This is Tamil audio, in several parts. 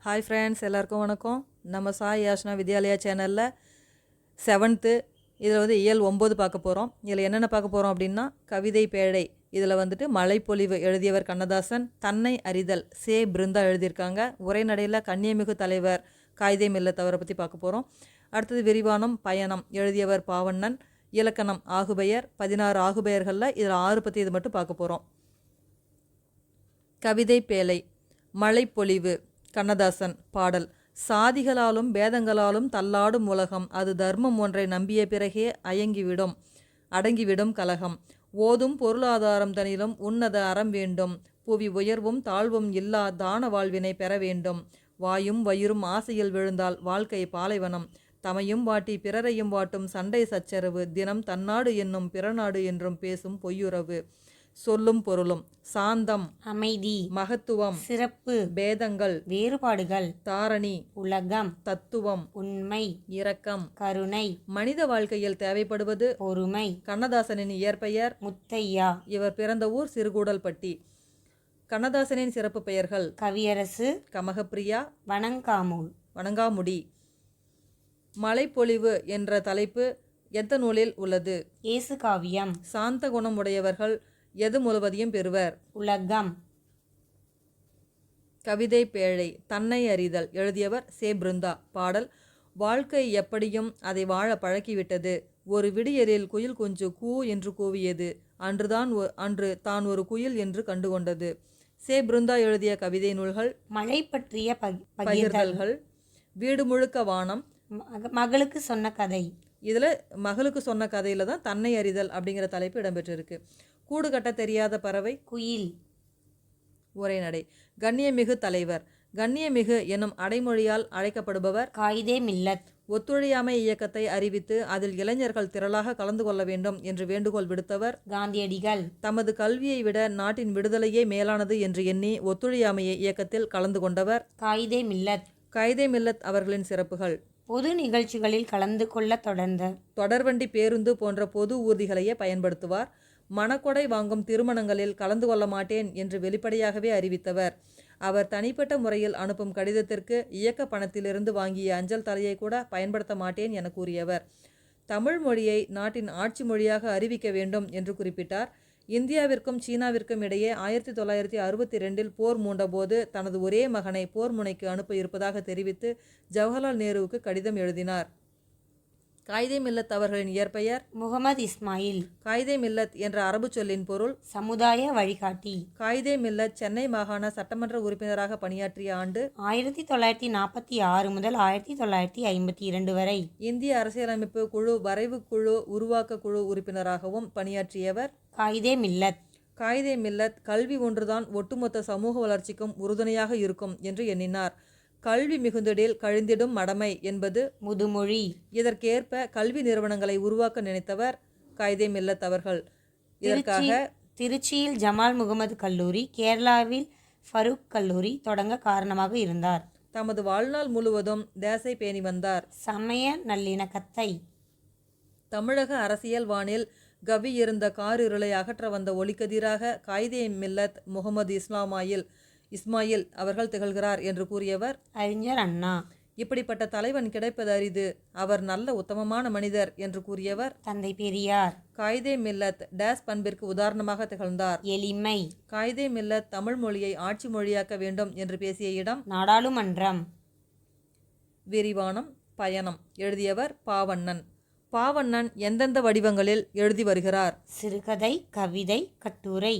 ஹாய் ஃப்ரெண்ட்ஸ், எல்லாருக்கும் வணக்கம். நம்ம சாய் யாஷ்னா வித்யாலயா சேனலில் 7th இதில் இயல் 9 பார்க்க போகிறோம். இதில் என்னென்ன பார்க்க போகிறோம் அப்படின்னா, கவிதை பேழை. இதில் மழைப்பொழிவு எழுதியவர் கண்ணதாசன், தன்னை அறிதல் சே பிருந்தா எழுதியிருக்காங்க. உரைநடையில் கண்ணியமிகு தலைவர் காயிதே மில்லத் அவரை பற்றி பார்க்க போகிறோம். அடுத்தது விரிவானம் பயணம் எழுதியவர் பாவண்ணன். இலக்கணம் ஆகுபெயர். 16 ஆகுபெயர்களில் இதில் 6 பற்றி இது மட்டும் பார்க்க போகிறோம். கவிதை பேழை. மழைப்பொழிவு கண்ணதாசன். பாடல். சாதிகளாலும் பேதங்களாலும் தள்ளாடும் உலகம், அது தர்மம் ஒன்றை நம்பிய பிறகே அடங்கிவிடும் கலகம். ஓதும் பொருளாதாரம் தனிலும் உன்னத அறம் வேண்டும், புவி உயர்வும் தாழ்வும் இல்லா தான வாழ்வினை பெற வேண்டும். வாயும் வயிறும் ஆசையில் விழுந்தால் வாழ்க்கை பாலைவனம், தமையும் வாட்டி பிறரையும் வாட்டும் சண்டை சச்சரவு, தினம் தன்னாடு என்னும் பிறநாடு என்றும் பேசும் பொய்யுறவு. சொல்லும் பொருளும். சாந்தம் அமைதி, மகத்துவம், சிறப்பு, பேதங்கள், வேறுபாடுகள், தாரணி, உலகம், தத்துவம், உண்மை, இரக்கம், கருணை, மனித வாழ்க்கையில் தேவைப்படுவது, பொறுமை. கண்ணதாசனின் இயற்பெயர் முத்தையா. இவர் பிறந்த ஊர் சிறுகூடல்பட்டி. கண்ணதாசனின் சிறப்பு பெயர்கள்: கவியரசு, கமகப்பிரியா, வணங்காமுடி. மழைப்பொழிவு என்ற தலைப்பு எந்த நூலில் உள்ளது? இயேசு காவியம். சாந்த குணம் உடையவர்கள் எது முழுவதையும் பெறுவர்? உலகம். கவிதை பேழை. தன்னை அறிதல் எழுதியவர் சே பிருந்தா. பாடல். வாழ்க்கை எப்படியும் அதை வாழ பழக்கிவிட்டது. ஒரு விடியலில் குயில் குஞ்சு கூ என்று கூவியது. அன்று தான் ஒரு குயில் என்று கண்டுகொண்டது. சே பிருந்தா எழுதிய கவிதை நூல்கள்: மழை பற்றிய பகிர்தல்கள், வீடு முழுக்க வானம், மகளுக்கு சொன்ன கதை. இதில் மகளுக்கு சொன்ன கதையில் தான் தன்னை அறிதல் அப்படிங்கிற தலைப்பு இடம்பெற்றிருக்கு. கூடு கட்ட தெரியாத பறவை குயில். உரைநடை. கண்ணியமிகு தலைவர். கண்ணியமிகு எனும் அடைமொழியால் அழைக்கப்படுபவர் காயிதே மில்லத். ஒத்துழையாமை இயக்கத்தை அறிவித்து அதில் இளைஞர்கள் திரளாக கலந்து கொள்ள வேண்டும் என்று வேண்டுகோள் விடுத்தவர் காந்தியடிகள். தமது கல்வியை விட நாட்டின் விடுதலையே மேலானது என்று எண்ணி ஒத்துழையாமை இயக்கத்தில் கலந்து கொண்டவர் காயிதே மில்லத். காயிதே மில்லத் அவர்களின் சிறப்புகள்: பொது நிகழ்ச்சிகளில் கலந்து கொள்ள தொடர்வண்டி, பேருந்து போன்ற பொது ஊர்திகளையே பயன்படுத்துவார். மணக்கொடை வாங்கும் திருமணங்களில் கலந்து கொள்ள மாட்டேன் என்று வெளிப்படையாகவே அறிவித்தவர். அவர் தனிப்பட்ட முறையில் அனுப்பும் கடிதத்திற்கு இயக்க பணத்திலிருந்து வாங்கிய அஞ்சல் தலையை கூட பயன்படுத்த மாட்டேன் என கூறியவர். தமிழ் மொழியை நாட்டின் ஆட்சி மொழியாக அறிவிக்க வேண்டும் என்று குறிப்பிட்டார். இந்தியாவிற்கும் சீனாவிற்கும் இடையே 1962 போர் மூண்டபோது தனது ஒரே மகனை போர் முனைக்கு அனுப்ப இருப்பதாக தெரிவித்து ஜவஹர்லால் நேருவுக்கு கடிதம் எழுதினார். காயிதே மில்லத் அவர்களின் இயற்பெயர் முகமது இஸ்மாயில். காயிதே மில்லத் என்ற அரபு சொல்லின் பொருள் சமுதாய வழிகாட்டி. காயிதே மில்லத் சென்னை மாகாண சட்டமன்ற உறுப்பினராக பணியாற்றிய ஆண்டு 1946 முதல் 1952 வரை. இந்திய அரசியலமைப்பு குழு வரைவு குழு உருவாக்க குழு உறுப்பினராகவும் பணியாற்றியவர் காயிதே மில்லத். காயிதே மில்லத் கல்வி ஒன்றுதான் ஒட்டுமொத்த சமூக வளர்ச்சிக்கும் உறுதுணையாக இருக்கும் என்று எண்ணினார். கல்வி மிகுந்திடில் கழிந்திடும் மடமை என்பது முதுமொழி. இதற்கேற்ப கல்வி நிறுவனங்களை உருவாக்க நினைத்தவர் காயிதே மில்லத் அவர்கள். இதற்காக திருச்சியில் ஜமால் முகமது கல்லூரி, கேரளாவில் ஃபரூக் கல்லூரி தொடங்க காரணமாக இருந்தார். தமது வாழ்நாள் முழுவதும் தேசை பேணி வந்தார். சமய நல்லிணக்கத்தை. தமிழக அரசியல் வானில் கவி இருந்த காரிருளை அகற்ற வந்த ஒளிக்கதிராக காயிதே மில்லத் முகமது இஸ்மாயில் அவர்கள் திகழ்கிறார் என்று கூறியவர் அறிஞர் அண்ணா. இப்படிப்பட்ட தலைவன் கிடைப்பது அரிது, அவர் நல்ல உத்தமமான மனிதர் என்று கூறியவர் தந்தை பெரியார். காயிதே மில்லத் டேஸ் பண்பிற்கு உதாரணமாக திகழ்ந்தார். எளிமை. காயிதே மில்லத் தமிழ் மொழியை ஆட்சி மொழியாக்க வேண்டும் என்று பேசிய இடம் நாடாளுமன்றம். விரிவானம் பயணம் எழுதியவர் பாவண்ணன். பாவண்ணன் எந்தெந்த வடிவங்களில் எழுதி வருகிறார்? சிறுகதை, கவிதை, கட்டுரை.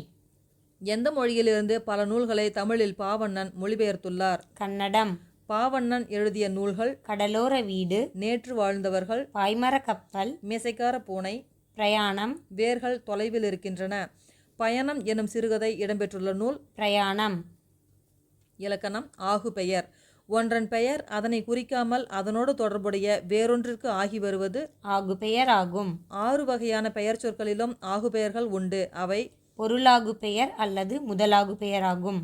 எந்த மொழியிலிருந்து பல நூல்களை தமிழில் பாவண்ணன் மொழிபெயர்த்துள்ளார்? கன்னடம். பாவண்ணன் எழுதிய நூல்கள்: கடலோர வீடு, நேற்று வாழ்ந்தவர்கள், பாய்மர கப்பல், மீசைக்கார பூனை, பிரயாணம், வேர்கள் தொலைவில் இருக்கின்றன. பயணம் எனும் சிறுகதை இடம்பெற்றுள்ள நூல் பிரயாணம். இலக்கணம் ஆகுபெயர். ஒன்றன் பெயர் அதனை குறிக்காமல் அதனோடு தொடர்புடைய வேறொன்றிற்கு ஆகி வருவது ஆகுபெயர் ஆகும். 6 வகையான பெயர் சொற்களிலும் ஆகுபெயர்கள் உண்டு. அவை: பொருளாகு பெயர் அல்லது முதலாகு பெயர் ஆகும்.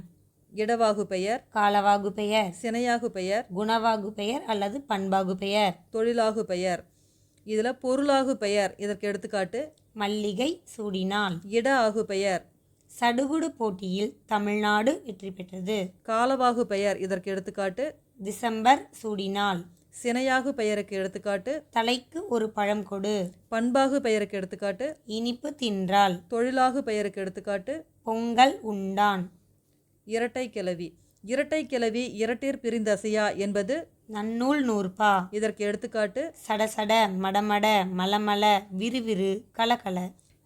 இடவாகு பெயர், காலவாகு பெயர், சினையாகு பெயர், குணவாகு பெயர் அல்லது பண்பாகு பெயர், தொழிலாகு பெயர். இதில் பொருளாகு பெயர் இதற்கு எடுத்துக்காட்டு மல்லிகை சூடினாள். இட ஆகு பெயர் சடுகுடு போட்டியில் தமிழ்நாடு வெற்றி பெற்றது. காலவாகு பெயர் இதற்கு எடுத்துக்காட்டு டிசம்பர் சூடினாள். சினையாகு பெயருக்கு எடுத்துக்காட்டு தலைக்கு ஒரு பழம் கொடு. பண்பாகு பெயருக்கு எடுத்துக்காட்டு இனிப்பு தின்றாள். தொழிலாகு பெயருக்கு எடுத்துக்காட்டு பொங்கல் உண்டான். இரட்டை கிளவி. இரட்டை கிளவி இரட்டிற் பிரிந்தசையா என்பது நன்னூல் நூற்பா. இதற்கு எடுத்துக்காட்டு சடசட, மடமட, மலமல, விறுவிறு, கலகல.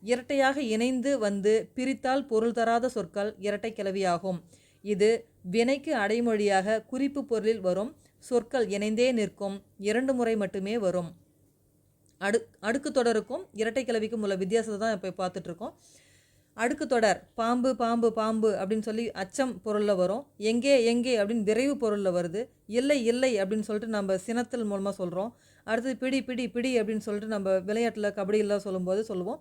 இரட்டையாக இணைந்து வந்து பிரித்தால் பொருள் தராத சொற்கள் இரட்டை கிளவியாகும். இது வினைக்கு அடைமொழியாக குறிப்பு பொருளில் வரும். சொற்கள் இணைந்தே நிற்கும். 2 முறை மட்டுமே வரும். அடுக்கு தொடருக்கும் இரட்டை கிளவிக்கும் உள்ள வித்தியாசத்தை தான் இப்போ பார்த்துட்ருக்கோம். அடுக்கு தொடர் பாம்பு பாம்பு பாம்பு அப்படின்னு சொல்லி அச்சம் பொருளில் வரும். எங்கே எங்கே அப்படின்னு விரைவு பொருளில் வருது. இல்லை இல்லை அப்படின்னு சொல்லிட்டு நம்ம சினத்தில் மூலமாக சொல்கிறோம். அடுத்தது பிடி பிடி பிடி அப்படின்னு சொல்லிட்டு நம்ம விளையாட்டில் கபடியில் சொல்லும்போது சொல்லுவோம்.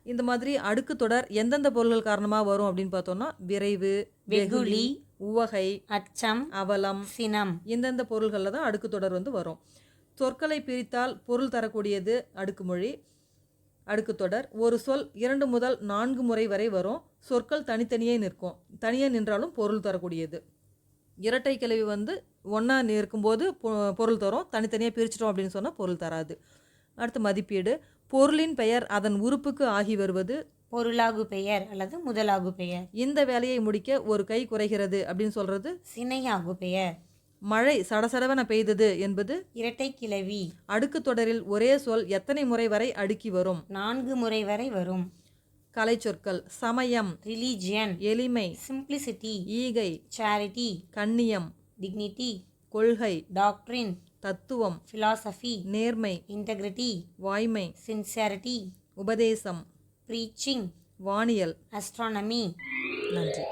இந்த மாதிரி அடுக்கு தொடர் எந்தெந்த பொருள்கள் காரணமாக வரும் அப்படின்னு பார்த்தோம்னா விரைவு, வெகுளி, உவகை, அச்சம், அவலம், சினம். இந்தந்த பொருள்களில் தான் அடுக்கு தொடர் வந்து வரும். சொற்களை பிரித்தால் பொருள் தரக்கூடியது அடுக்குமொழி, அடுக்கு தொடர். ஒரு சொல் 2 முதல் 4 முறை வரை வரும். சொற்கள் தனித்தனியே நிற்கும். தனியாக நின்றாலும் பொருள் தரக்கூடியது. இரட்டை கிளவி வந்து ஒன்றா இருக்கும்போது பொருள் தரும். தனித்தனியாக பிரிச்சிட்டோம் அப்படின்னு சொன்னால் பொருள் தராது. அடுத்து மதிப்பீடு. பொருளின் பெயர் அதன் உறுப்புக்கு ஆகி வருவது பொருளாகு பெயர் அல்லது முதலாகு பெயர். இந்த வேலையை முடிக்க ஒரு கை குறைகிறது அப்படின்னு சொல்கிறது சினையாகு பெயர். மழை சடசடவென பெய்தது என்பது இரட்டை கிளவி. அடுக்கு தொடரில் ஒரே சொல் எத்தனை முறை வரை அடுக்கி வரும்? 4 முறை வரை வரும். கலை சொற்கள் சமயம், ரிலிஜியன், எளிமை, சிம்பிளிசிட்டி, ஈகை, சேரிட்டி, கண்ணியம், டிக்னிட்டி, கொள்கை, டாக்ட்ரின், தத்துவம், philosophy, நேர்மை, integrity, வாய்மை, sincerity, உபதேசம், preaching, வானியல். astronomy. நன்றி.